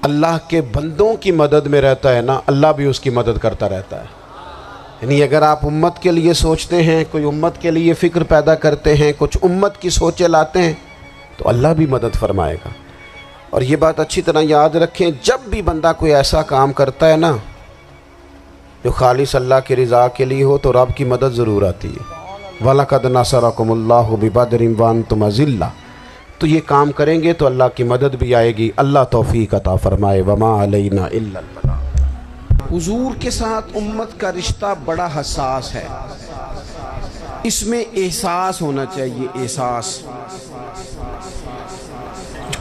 اللہ کے بندوں کی مدد میں رہتا ہے نا، اللہ بھی اس کی مدد کرتا رہتا ہے۔ یعنی اگر آپ امت کے لیے سوچتے ہیں، کوئی امت کے لیے فکر پیدا کرتے ہیں، کچھ امت کی سوچیں لاتے ہیں، تو اللہ بھی مدد فرمائے گا۔ اور یہ بات اچھی طرح یاد رکھیں، جب بھی بندہ کوئی ایسا کام کرتا ہے نا جو خالص اللہ کی رضا کے لیے ہو، تو رب کی مدد ضرور آتی ہے۔ وَلَقَدْ نَصَرَكُمُ اللَّهُ بِبَدْرٍ وَأَنْتُمْ أَذِلَّةٌ۔ تو یہ کام کریں گے تو اللہ کی مدد بھی آئے گی۔ اللہ توفیق عطا فرمائے۔ وَمَا عَلَيْنَا إِلَّا الْبَلَاغُ۔ حضور کے ساتھ امت کا رشتہ بڑا حساس ہے، اس میں احساس ہونا چاہیے، احساس۔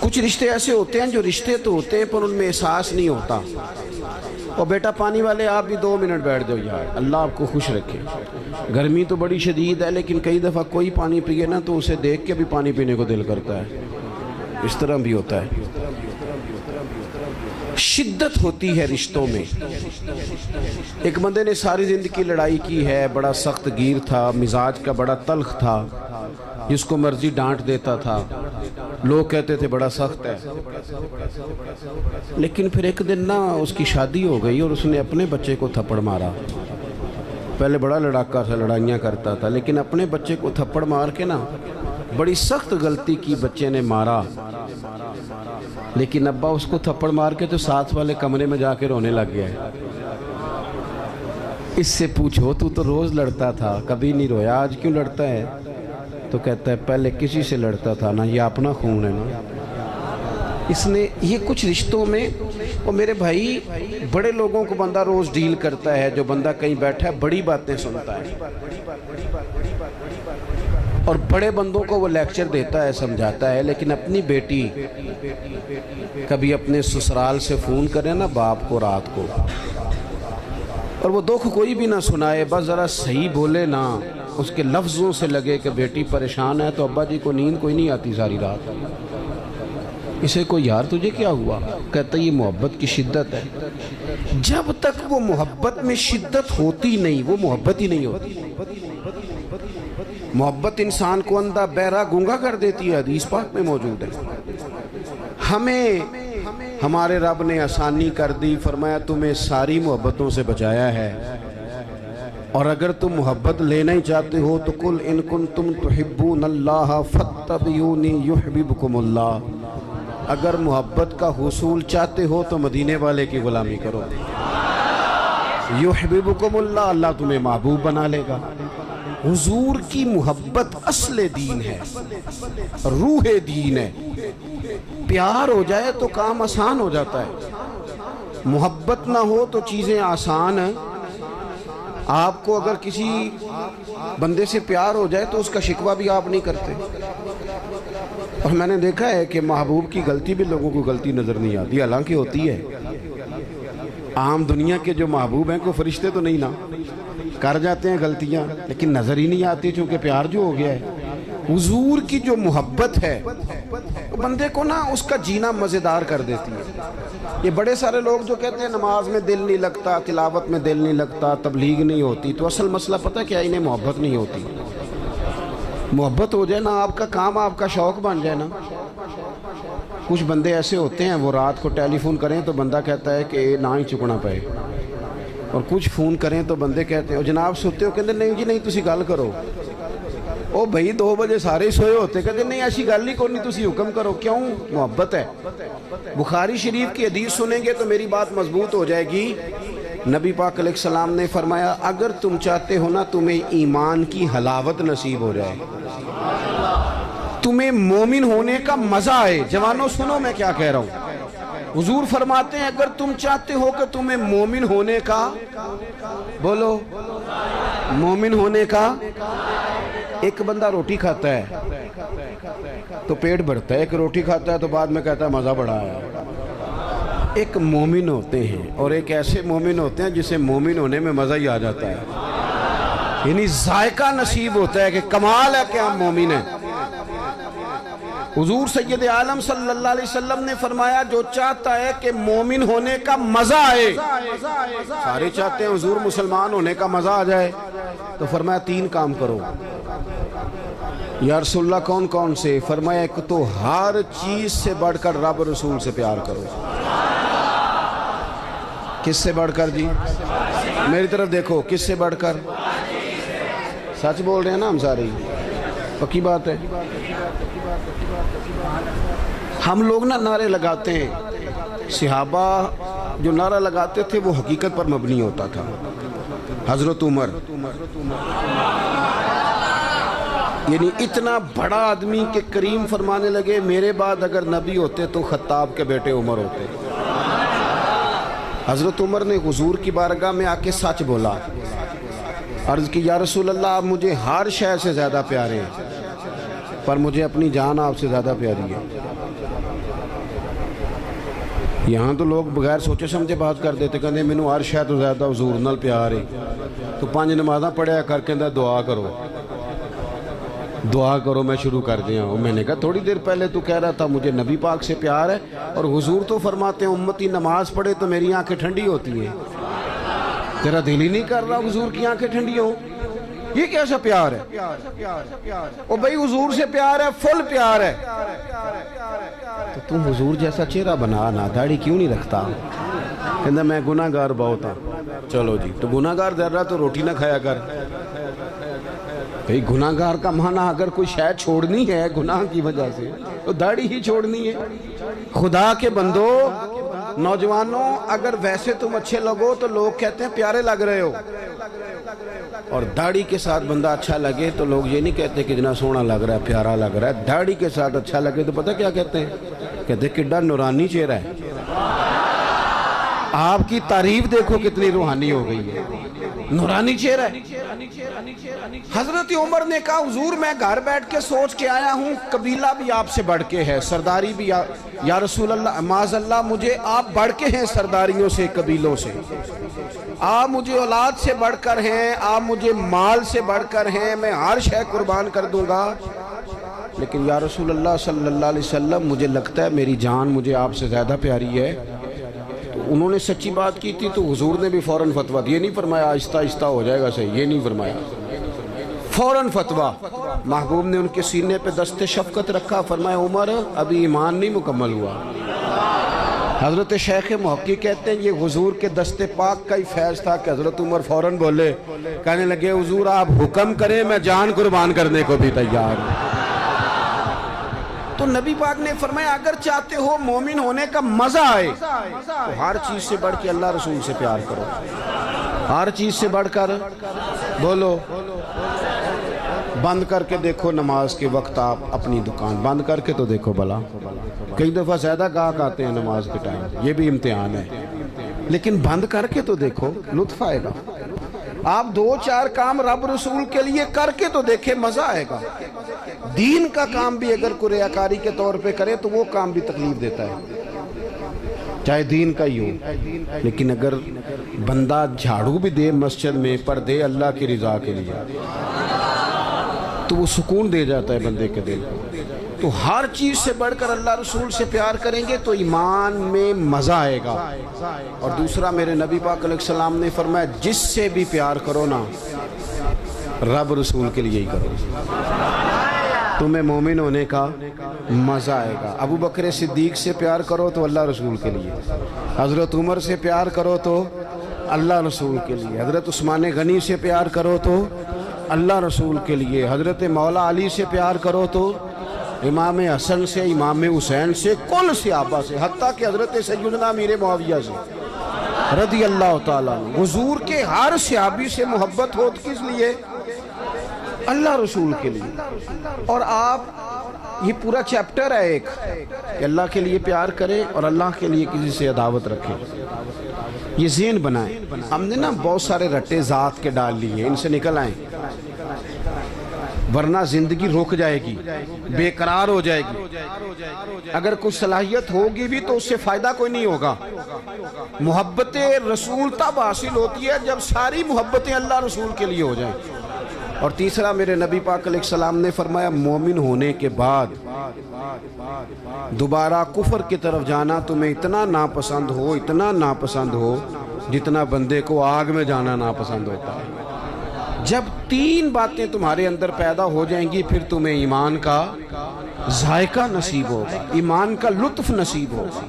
کچھ رشتے ایسے ہوتے ہیں جو رشتے تو ہوتے ہیں پر ان میں احساس نہیں ہوتا۔ اور بیٹا پانی والے آپ بھی 2 منٹ بیٹھ جاؤ یار، اللہ آپ کو خوش رکھے۔ گرمی تو بڑی شدید ہے، لیکن کئی دفعہ کوئی پانی پیے نا تو اسے دیکھ کے بھی پانی پینے کو دل کرتا ہے، اس طرح بھی ہوتا ہے۔ شدت ہوتی ہے رشتوں میں۔ ایک بندے نے ساری زندگی لڑائی کی ہے، بڑا سخت گیر تھا، مزاج کا بڑا تلخ تھا، جس کو مرضی ڈانٹ دیتا تھا، لوگ کہتے تھے بڑا سخت ہے۔ لیکن پھر ایک دن نا اس کی شادی ہو گئی اور اس نے اپنے بچے کو تھپڑ مارا۔ پہلے بڑا لڑاکا تھا، لڑائیاں کرتا تھا، لیکن اپنے بچے کو تھپڑ مار کے نا بڑی سخت غلطی کی، بچے نے مارا، لیکن ابا اس کو تھپڑ مار کے تو ساتھ والے کمرے میں جا کے رونے لگ گیا ہے۔ اس سے پوچھو تو روز لڑتا تھا، کبھی نہیں رویا، آج کیوں لڑتا ہے؟ تو کہتا ہے پہلے کسی سے لڑتا تھا نا، یہ اپنا خون ہے نا۔ اس نے یہ کچھ رشتوں میں، اور میرے بھائی بڑے لوگوں کو بندہ روز ڈیل کرتا ہے، جو بندہ کہیں بیٹھا ہے بڑی باتیں سنتا ہے، اور بڑے بندوں کو وہ لیکچر دیتا ہے، سمجھاتا ہے، لیکن اپنی بیٹی کبھی اپنے سسرال سے فون کرے نا باپ کو رات کو، اور وہ دکھ کوئی بھی نہ سنائے، بس ذرا صحیح بولے نا، اس کے لفظوں سے لگے کہ بیٹی پریشان ہے، تو ابا جی کو نیند کوئی نہیں آتی ساری رات۔ اسے کو یار تجھے کیا ہوا؟ کہتا یہ محبت کی شدت ہے۔ جب تک وہ محبت میں شدت ہوتی نہیں، وہ محبت ہی نہیں ہوتی۔ محبت انسان کو اندھا بہرا گونگا کر دیتی ہے، حدیث پاک میں موجود ہے۔ ہمیں ہمارے رب نے آسانی کر دی، فرمایا تمہیں ساری محبتوں سے بچایا ہے، اور اگر تم محبت لینا ہی چاہتے ہو تو قل ان کنتم تحبون اللہ فاتبعونی یحببکم اللہ، اگر محبت کا حصول چاہتے ہو تو مدینے والے کی غلامی کرو، یحببکم اللہ، اللہ تمہیں محبوب بنا لے گا۔ حضور کی محبت اصل دین ہے، روح دین ہے۔ پیار ہو جائے تو کام آسان ہو جاتا ہے، محبت نہ ہو تو چیزیں آسان ہیں۔ آپ کو اگر کسی بندے سے پیار ہو جائے تو اس کا شکوہ بھی آپ نہیں کرتے، اور میں نے دیکھا ہے کہ محبوب کی غلطی بھی لوگوں کو غلطی نظر نہیں آتی، حالانکہ ہوتی ہے۔ عام دنیا کے جو محبوب ہیں کوئی فرشتے تو نہیں نا، کر جاتے ہیں غلطیاں، لیکن نظر ہی نہیں آتی، چونکہ پیار جو ہو گیا ہے۔ حضور کی جو محبت ہے بندے کو نا اس کا جینا مزیدار کر دیتی ہے۔ یہ بڑے سارے لوگ جو کہتے ہیں نماز میں دل نہیں لگتا، تلاوت میں دل نہیں لگتا، تبلیغ نہیں ہوتی، تو اصل مسئلہ پتہ کیا، انہیں محبت نہیں ہوتی۔ محبت ہو جائے نا، آپ کا کام آپ کا شوق بن جائے نا۔ کچھ بندے ایسے ہوتے ہیں وہ رات کو ٹیلی فون کریں تو بندہ کہتا ہے کہ نہ ہی چکنا پائے، اور کچھ فون کریں تو بندے کہتے ہیں جناب سوتے ہو، کہتے نہیں جی نہیں تسی گل کرو۔ او بھائی 2 بجے سارے سوئے ہوتے، کہتے نہیں ایسی گل ہی کوئی نہیں، تسی حکم کرو۔ کیوں؟ محبت ہے۔ بخاری شریف کی حدیث سنیں گے تو میری بات مضبوط ہو جائے گی۔ نبی پاک علیہ السلام نے فرمایا اگر تم چاہتے ہو نا تمہیں ایمان کی حلاوت نصیب ہو جائے، تمہیں مومن ہونے کا مزہ آئے، جوانوں سنو میں کیا کہہ رہا ہوں، حضور فرماتے ہیں اگر تم چاہتے ہو کہ تمہیں مومن ہونے کا، بولو مومن ہونے کا، ایک بندہ روٹی کھاتا ہے تو پیٹ بھرتا ہے، ایک روٹی کھاتا ہے تو بعد میں کہتا ہے مزہ بڑا ہے۔ ایک مومن ہوتے ہیں اور ایک ایسے مومن ہوتے ہیں جسے مومن ہونے میں مزہ ہی آ جاتا ہے، یعنی ذائقہ نصیب ہوتا ہے کہ کمال ہے کہ ہم مومن ہیں۔ حضور سید عالم صلی اللہ علیہ وسلم نے فرمایا جو چاہتا ہے کہ مومن ہونے کا مزہ آئے، سارے چاہتے ہیں حضور مسلمان ہونے کا مزہ آ جائے، تو فرمایا 3 کام کرو۔ یا رسول اللہ کون کون سے؟ فرمایا ایک تو ہر چیز سے بڑھ کر رب رسول سے پیار کرو۔ کس سے بڑھ کر جی؟ میری طرف دیکھو، کس سے بڑھ کر؟ سچ بول رہے ہیں نا ہم سارے، پکی بات ہے۔ ہم لوگ نا نعرے لگاتے ہیں، صحابہ جو نعرہ لگاتے تھے وہ حقیقت پر مبنی ہوتا تھا۔ حضرت عمر یعنی اتنا بڑا آدمی کہ کریم فرمانے لگے میرے بعد اگر نبی ہوتے تو خطاب کے بیٹے عمر ہوتے۔ حضرت عمر نے حضور کی بارگاہ میں آ کے سچ بولا، عرض کی یا رسول اللہ آپ مجھے ہر شے سے زیادہ پیارے ہیں، پر مجھے اپنی جان آپ سے زیادہ پیاری ہے۔ یہاں تو لوگ بغیر سوچے سمجھے بات کر دیتے، کہتے مینوں ہر شے تو زیادہ حضور نال پیار ہے، تو 5 نمازاں پڑھیا کر کے دعا کرو، دعا کرو میں شروع کر دیا ہوں۔ میں نے کہا تھوڑی دیر پہلے تو کہہ رہا تھا مجھے نبی پاک سے پیار ہے، اور حضور تو فرماتے ہیں امتی نماز پڑھے تو میری آنکھیں ٹھنڈی ہوتی ہیں، تیرا دل ہی نہیں کر رہا حضور کی آنکھیں ٹھنڈی ہوں، یہ کیسا پیار ہے؟ او بھائی حضور سے پیار ہے، فل پیار ہے، تو تم حضور جیسا چہرہ بنا نا، داڑھی کیوں نہیں رکھتا؟ کہتا میں گناہ گار بہت ہوں۔ چلو جی، تو گناہگار ذرہ تو روٹی نہ کھایا کر بھئی، گناہگار کا معنی اگر کوئی شاید چھوڑنی ہے گناہ کی وجہ سے تو داڑھی ہی چھوڑنی ہے۔ خدا کے بندو، نوجوانوں، اگر ویسے تم اچھے لگو تو لوگ کہتے ہیں پیارے لگ رہے ہو، اور داڑھی کے ساتھ بندہ اچھا لگے تو لوگ یہ نہیں کہتے کہ جنا سونا لگ رہا ہے، پیارا لگ رہا ہے۔ داڑھی کے ساتھ اچھا لگے تو پتہ کیا کہتے ہیں؟ کہتے ہیں کڈا نورانی چہرہ ہے۔ آپ کی تعریف دیکھو کتنی روحانی ہو گئی ہے، نورانی چہرہ ہے۔ حضرت عمر نے کہا حضور میں گھر بیٹھ کے سوچ کے آیا ہوں، قبیلہ بھی آپ سے بڑھ کے ہے، سرداری بھی یا رسول اللہ، معاذ اللہ مجھے آپ بڑھ کے ہیں سرداریوں سے، قبیلوں سے، آپ مجھے اولاد سے بڑھ کر ہیں، آپ مجھے مال سے بڑھ کر ہیں، میں ہر شے قربان کر دوں گا، لیکن یا رسول اللہ صلی اللہ علیہ وسلم مجھے لگتا ہے میری جان مجھے آپ سے زیادہ پیاری ہے۔ تو انہوں نے سچی بات کی تھی تو حضور نے بھی فوراً فتویٰ دیا، یہ نہیں فرمایا آہستہ آہستہ ہو جائے گا صحیح، یہ نہیں فرمایا، فوراً فتویٰ۔ محبوب نے ان کے سینے پہ دست شفقت رکھا، فرمایا عمر ابھی ایمان نہیں مکمل ہوا۔ حضرت شیخ محقق کہتے ہیں یہ حضور کے دست پاک کا ہی فیض تھا کہ حضرت عمر فوراً بولے، کہنے لگے حضور آپ حکم کریں میں جان قربان کرنے کو بھی تیار ہوں۔ تو نبی پاک نے فرمایا اگر چاہتے ہو مومن ہونے کا مزہ آئے تو ہر چیز سے بڑھ کے اللہ رسول سے پیار کرو، ہر چیز سے بڑھ کر بولو۔ بند کر کے دیکھو نماز کے وقت، آپ اپنی دکان بند کر کے تو دیکھو بھلا، کئی دفعہ زیادہ گاہک آتے ہیں نماز کے ٹائم، یہ بھی امتحان ہے، لیکن بند کر کے تو دیکھو، لطف آئے گا۔ آپ دو چار کام رب رسول کے لیے کر کے تو دیکھیں، مزہ آئے گا۔ دین کا کام بھی اگر کوئی ریاکاری کے طور پہ کرے تو وہ کام بھی تکلیف دیتا ہے، چاہے دین کا ہی ہو، لیکن اگر بندہ جھاڑو بھی دے مسجد میں پر دے اللہ کی رضا کے لیے تو وہ سکون دے جاتا ہے بندے کے دل کو۔ تو ہر چیز سے بڑھ کر اللہ رسول سے پیار کریں گے تو ایمان میں مزہ آئے گا۔ اور دوسرا میرے نبی پاک علیہ السلام نے فرمایا جس سے بھی پیار کرو نا رب رسول کے لیے ہی کرو، تمہیں مومن ہونے کا مزہ آئے گا۔ ابو بکر صدیق سے پیار کرو تو اللہ رسول کے لیے، حضرت عمر سے پیار کرو تو اللہ رسول کے لیے، حضرت عثمان غنی سے پیار کرو تو اللہ رسول کے لیے، حضرت مولا علی سے پیار کرو تو امام حسن سے، امام حسین سے، کل صحابہ سے، حتیٰ کہ حضرت سیدنا امیر معاویہ سے رضی اللہ تعالیٰ عنہ۔ حضور کے ہر صحابی سے محبت ہو کس لیے؟ اللہ رسول کے لیے۔ اور آپ یہ پورا چیپٹر ہے ایک کہ اللہ کے لیے پیار کریں اور اللہ کے لیے کسی سے عداوت رکھیں، یہ ذہن بنائیں۔ ہم نے نا بہت سارے رٹے ذات کے ڈال لیے، ان سے نکل آئیں، ورنہ زندگی رک جائے گی، بے قرار ہو جائے گی۔ اگر کوئی صلاحیت ہوگی بھی تو اس سے فائدہ کوئی نہیں ہوگا۔ محبت رسول تب حاصل ہوتی ہے جب ساری محبتیں اللہ رسول کے لیے ہو جائیں۔ اور تیسرا میرے نبی پاک علیہ السلام نے فرمایا مومن ہونے کے بعد دوبارہ کفر کی طرف جانا تمہیں اتنا ناپسند ہو، اتنا ناپسند ہو جتنا بندے کو آگ میں جانا ناپسند ہوتا ہے۔ جب تین باتیں تمہارے اندر پیدا ہو جائیں گی پھر تمہیں ایمان کا ذائقہ نصیب ہوگا، ایمان کا لطف نصیب ہوگا۔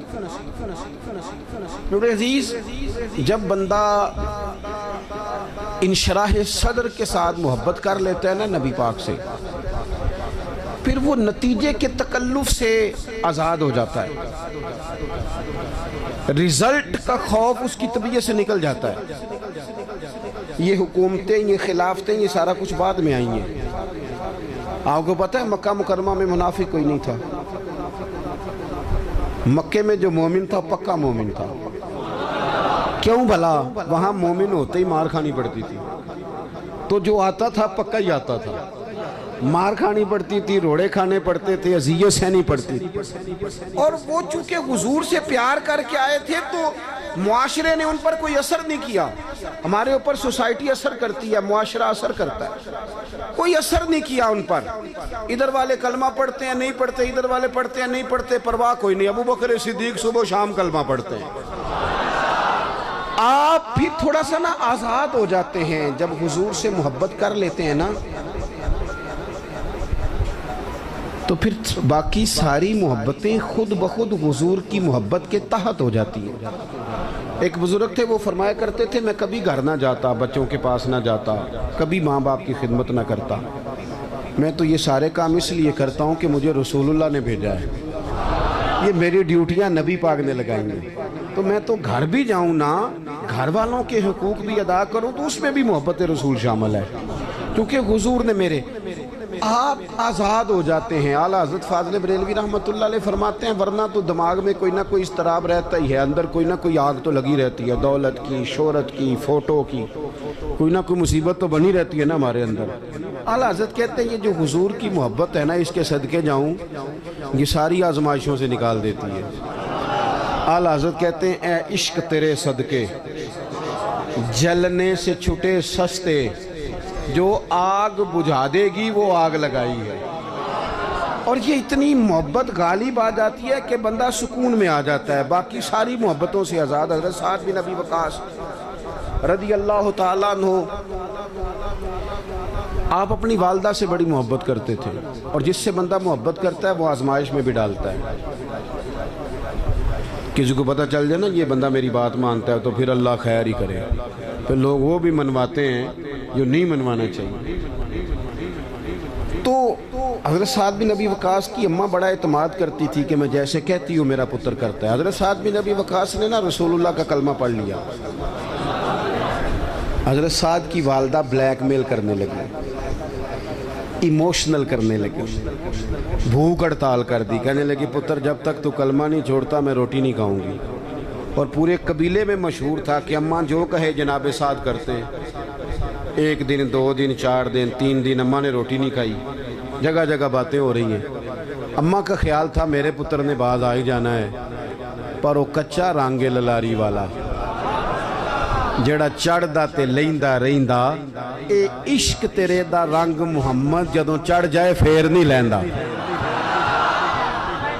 میرے عزیز، جب بندہ انشراح صدر کے ساتھ محبت کر لیتا ہے نا نبی پاک سے، پھر وہ نتیجے کے تکلف سے آزاد ہو جاتا ہے، رزلٹ کا خوف اس کی طبیعت سے نکل جاتا ہے۔ یہ حکومتیں، یہ خلافتیں، یہ سارا کچھ بعد میں آئی ہیں۔ آپ کو پتہ ہے مکہ مکرمہ میں منافق کوئی نہیں تھا، مکے میں جو مومن تھا پکا مومن تھا۔ کیوں بھلا؟ وہاں مومن ہوتے ہی مار کھانی پڑتی تھی، تو جو آتا تھا پکا ہی آتا تھا، مار کھانی پڑتی تھی، روڑے کھانے پڑتے تھے، اذیت سہنی پڑتی تھی۔ اور وہ چونکہ حضور سے پیار کر کے آئے تھے تو معاشرے نے ان پر کوئی اثر نہیں کیا۔ ہمارے اوپر سوسائٹی اثر کرتی ہے، معاشرہ اثر کرتا ہے، کوئی اثر نہیں کیا ان پر۔ ادھر والے کلمہ پڑھتے ہیں نہیں پڑھتے، ادھر والے پڑھتے ہیں نہیں پڑھتے، پرواہ کوئی نہیں۔ ابو بکر صدیق صبح و شام کلمہ پڑھتے ہیں۔ آپ بھی تھوڑا سا نا آزاد ہو جاتے ہیں جب حضور سے محبت کر لیتے ہیں نا، تو پھر باقی ساری محبتیں خود بخود حضور کی محبت کے تحت ہو جاتی ہیں۔ ایک بزرگ تھے، وہ فرمایا کرتے تھے میں کبھی گھر نہ جاتا، بچوں کے پاس نہ جاتا، کبھی ماں باپ کی خدمت نہ کرتا، میں تو یہ سارے کام اس لیے کرتا ہوں کہ مجھے رسول اللہ نے بھیجا ہے، یہ میری ڈیوٹیاں نبی پاک نے لگائی ہیں، تو میں تو گھر بھی جاؤں نا، گھر والوں کے حقوق بھی ادا کروں، تو اس میں بھی محبت رسول شامل ہے، کیونکہ حضور نے میرے آپ آزاد ہو جاتے ہیں۔ اعلیٰ حضرت فاضل بریلوی رحمۃ اللہ علیہ فرماتے ہیں ورنہ تو دماغ میں کوئی نہ کوئی اضطراب رہتا ہی ہے، اندر کوئی نہ کوئی آگ تو لگی رہتی ہے، دولت کی، شہرت کی، فوٹو کی، کوئی نہ کوئی مصیبت تو بنی رہتی ہے نا ہمارے اندر۔ اعلیٰ حضرت کہتے ہیں یہ جو حضور کی محبت ہے نا، اس کے صدقے جاؤں، یہ ساری آزمائشوں سے نکال دیتی ہے۔ اعلیٰ حضرت کہتے ہیں اے عشق تیرے صدقے، جلنے سے چھٹے سستے، جو آگ بجھا دے گی وہ آگ لگائی ہے۔ اور یہ اتنی محبت غالب آ جاتی ہے کہ بندہ سکون میں آ جاتا ہے، باقی ساری محبتوں سے آزاد۔ حضرت سعد بن ابی وقاص رضی اللہ تعالیٰ عنہ، آپ اپنی والدہ سے بڑی محبت کرتے تھے، اور جس سے بندہ محبت کرتا ہے وہ آزمائش میں بھی ڈالتا ہے۔ کسی کو پتہ چل جائے نا یہ بندہ میری بات مانتا ہے تو پھر اللہ خیر ہی کرے، پھر لوگ وہ بھی منواتے ہیں جو نہیں منوانا چاہیے۔ تو حضرت سعد بن ابی وقاص کی اماں بڑا اعتماد کرتی تھی کہ میں جیسے کہتی ہوں میرا پتر کرتا ہے۔ حضرت سعد بن ابی وقاص نے نا رسول اللہ کا کلمہ پڑھ لیا، حضرت سعد کی والدہ بلیک میل کرنے لگی، ایموشنل کرنے لگی، بھوک ہڑتال کر دی، کہنے لگی پتر جب تک تو کلمہ نہیں چھوڑتا میں روٹی نہیں کھاؤں گی۔ اور پورے قبیلے میں مشہور تھا کہ اماں جو کہے جناب سعد کرتے، ایک دن، 2 دن، 4 دن، 3 دن اماں نے روٹی نہیں کھائی، جگہ جگہ باتیں ہو رہی ہیں۔ اماں کا خیال تھا میرے پتر نے باز آ ہی جانا ہے، پر وہ کچا رانگے للاری والا جڑا چڑھدا تے لیندا رہندا، اے عشق تیرے دا رنگ محمد جدوں چڑھ جائے پھر نہیں لیندا۔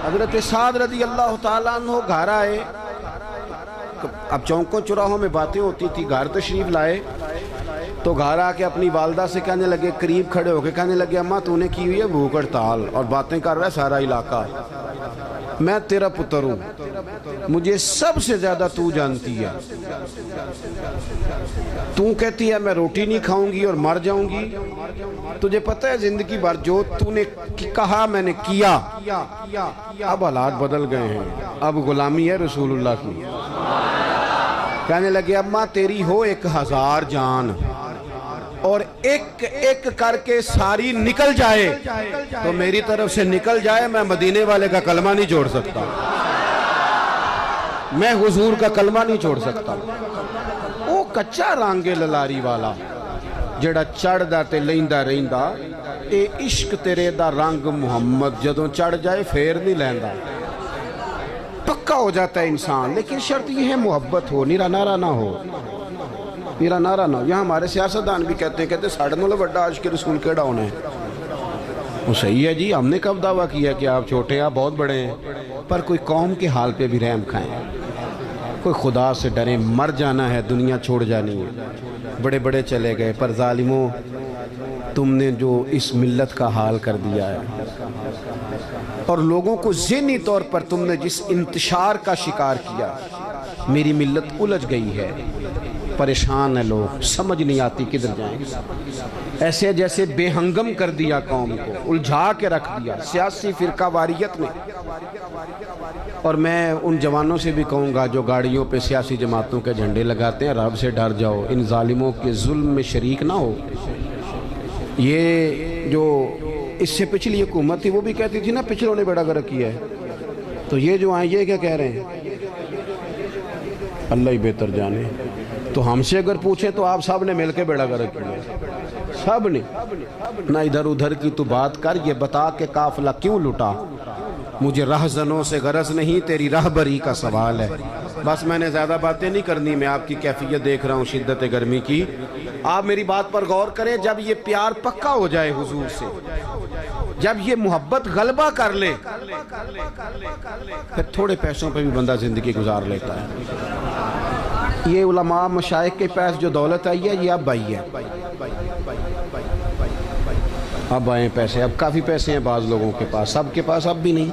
حضرت سعد رضی اللہ تعالیٰ عنہ گھر آئے، اب چوکوں چراہوں میں باتیں ہوتی تھی، گھر تشریف لائے تو گھر آ کے اپنی والدہ سے کہنے لگے، قریب کھڑے ہو کے کہنے لگے اماں تو نے کی ہوئی ہے بھوک ہڑتال اور باتیں کر رہا ہے سارا علاقہ، میں تیرا پتر ہوں، مجھے سب سے زیادہ تو جانتی ہے، تو کہتی ہے میں روٹی نہیں کھاؤں گی اور مر جاؤں گی، تجھے پتہ ہے زندگی بھر جو تو نے کہا میں نے کیا۔ اب حالات بدل گئے ہیں، اب غلامی ہے رسول اللہ کی۔ کہنے لگے اماں تیری ہو 1000 جان اور ایک ایک کر کے ساری نکل جائے تو میری طرف سے نکل جائے، میں مدینے والے کا کلمہ نہیں چھوڑ سکتا، میں حضور کا کلمہ نہیں چھوڑ سکتا۔ وہ کچا رانگے للاری والا جڑا چڑھ دا تے لیندا رہندا، اے عشق تیرے دا رنگ محمد جدوں چڑھ جائے پھر نہیں لیندا۔ پکا ہو جاتا ہے انسان، لیکن شرط یہ ہے محبت ہو، نیرا نارا نہ ہو، نیرا نارا نہ ہو۔ یہاں ہمارے سیاستدان بھی کہتے ہیں ساڑھے نولے بڑا عاشق رسول کیڑا ہونا ہے۔ وہ صحیح ہے جی، ہم نے کب دعویٰ کیا کہ آپ چھوٹے ہیں، آپ بہت بڑے ہیں، پر کوئی قوم کے حال پہ بھی رحم کھائیں، کوئی خدا سے ڈریں، مر جانا ہے، دنیا چھوڑ جانی ہے۔ بڑے بڑے چلے گئے، پر ظالموں تم نے جو اس ملت کا حال کر دیا ہے، اور لوگوں کو ذہنی طور پر تم نے جس انتشار کا شکار کیا، میری ملت الجھ گئی ہے، پریشان ہے، لوگ سمجھ نہیں آتی کدھر جائیں، ایسے جیسے بے ہنگم کر دیا، قوم کو الجھا کے رکھ دیا سیاسی فرقہ واریت نے۔ اور میں ان جوانوں سے بھی کہوں گا جو گاڑیوں پہ سیاسی جماعتوں کے جھنڈے لگاتے ہیں، رب سے ڈر جاؤ، ان ظالموں کے ظلم میں شریک نہ ہو۔ یہ جو اس سے پچھلی حکومت تھی وہ بھی کہتی تھی نا پچھلوں نے بیڑا گرک کیا ہے، تو یہ جو آئیں یہ کیا کہہ رہے ہیں، اللہ ہی بہتر جانے۔ تو ہم سے اگر پوچھیں تو آپ سب نے مل کے بیڑا گرک کیا ہے، سب نے، نہ ادھر ادھر کی تو بات کر، یہ بتا کہ قافلہ کیوں لٹا، مجھے رہزنوں سے غرض نہیں، تیری رہبری کا سوال ہے۔ بس میں نے زیادہ باتیں نہیں کرنی، میں آپ کی کیفیت دیکھ رہا ہوں شدت گرمی کی، آپ میری بات پر غور کریں۔ جب یہ پیار پکا ہو جائے حضور سے، جب یہ محبت غلبہ کر لے، پھر تھوڑے پیسوں پہ بھی بندہ زندگی گزار لیتا ہے۔ یہ علماء مشائخ کے پاس جو دولت آئی ہے، یہ اب آئی ہے، اب آئے پیسے، اب کافی پیسے ہیں بعض لوگوں کے پاس، سب کے پاس اب بھی نہیں۔